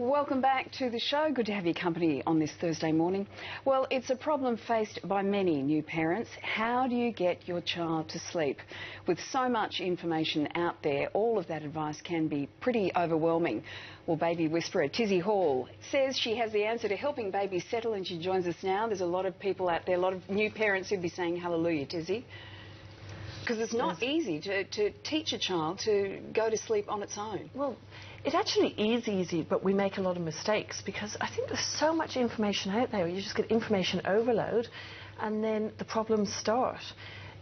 Welcome back to the show. Good to have your company on this Thursday morning. Well, it's a problem faced by many new parents. How do you get your child to sleep? With so much information out there, all of that advice can be pretty overwhelming. Well, baby whisperer Tizzy Hall says she has the answer to helping babies settle, and she joins us now. There's a lot of people out there, a lot of new parents who'd be saying hallelujah, Tizzy. Because it's not easy to teach a child to go to sleep on its own. Well, it actually is easy, but we make a lot of mistakes because I think there's so much information out there. You just get information overload and then the problems start.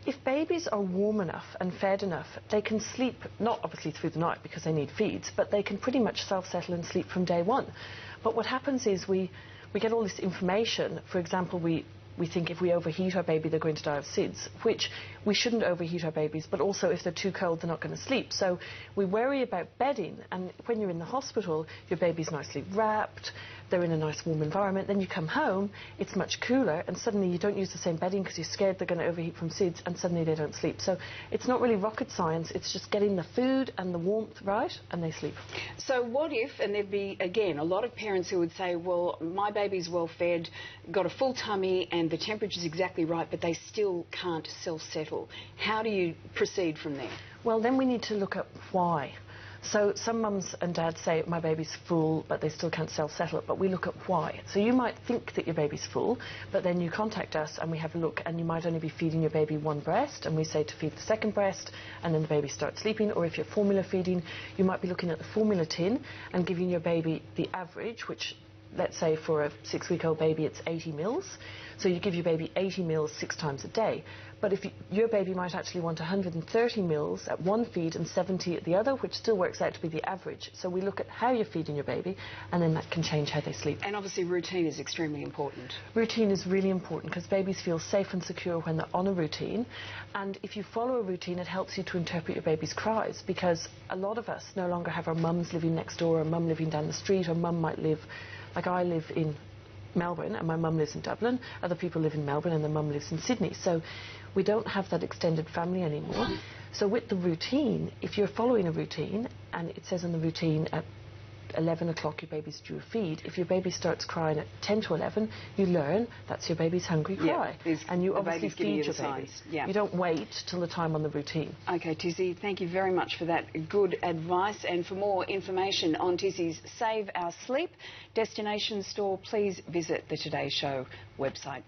If babies are warm enough and fed enough, they can sleep, not obviously through the night because they need feeds, but they can pretty much self-settle and sleep from day one. But what happens is we get all this information. For example, we think if we overheat our baby, they're going to die of SIDS, which we shouldn't overheat our babies, but also if they're too cold, they're not going to sleep. So we worry about bedding, and when you're in the hospital, your baby's nicely wrapped, they're in a nice warm environment, then you come home, it's much cooler, and suddenly you don't use the same bedding because you're scared they're going to overheat from SIDS, and suddenly they don't sleep. So it's not really rocket science, it's just getting the food and the warmth right, and they sleep. So what if, and there'd be, again, a lot of parents who would say, well, my baby's well fed, got a full tummy, and the temperature's exactly right, but they still can't self-settle. How do you proceed from there? Well, then we need to look at why. So some mums and dads say, my baby's full, but they still can't self-settle, but we look at why. So you might think that your baby's full, but then you contact us and we have a look, and you might only be feeding your baby one breast, and we say to feed the second breast, and then the baby starts sleeping. Or if you're formula feeding, you might be looking at the formula tin and giving your baby the average, which, let's say for a 6-week-old baby, it's 80 mils. So you give your baby 80 mils 6 times a day. But if your baby might actually want 130 mils at one feed and 70 at the other, which still works out to be the average. So we look at how you're feeding your baby, and then that can change how they sleep. And obviously routine is extremely important. Routine is really important because babies feel safe and secure when they're on a routine. And if you follow a routine, it helps you to interpret your baby's cries, because a lot of us no longer have our mums living next door, or mum living down the street, or mum might live, like I live in Melbourne and my mum lives in Dublin, other people live in Melbourne and their mum lives in Sydney. So we don't have that extended family anymore. So with the routine, if you're following a routine, and it says on the routine at 11 o'clock your baby's due a feed, if your baby starts crying at 10 to 11, you learn that's your baby's hungry cry. And you obviously feed your baby. You don't wait till the time on the routine. OK, Tizzy, thank you very much for that good advice. And for more information on Tizzy's Save Our Sleep destination store, please visit the Today Show website.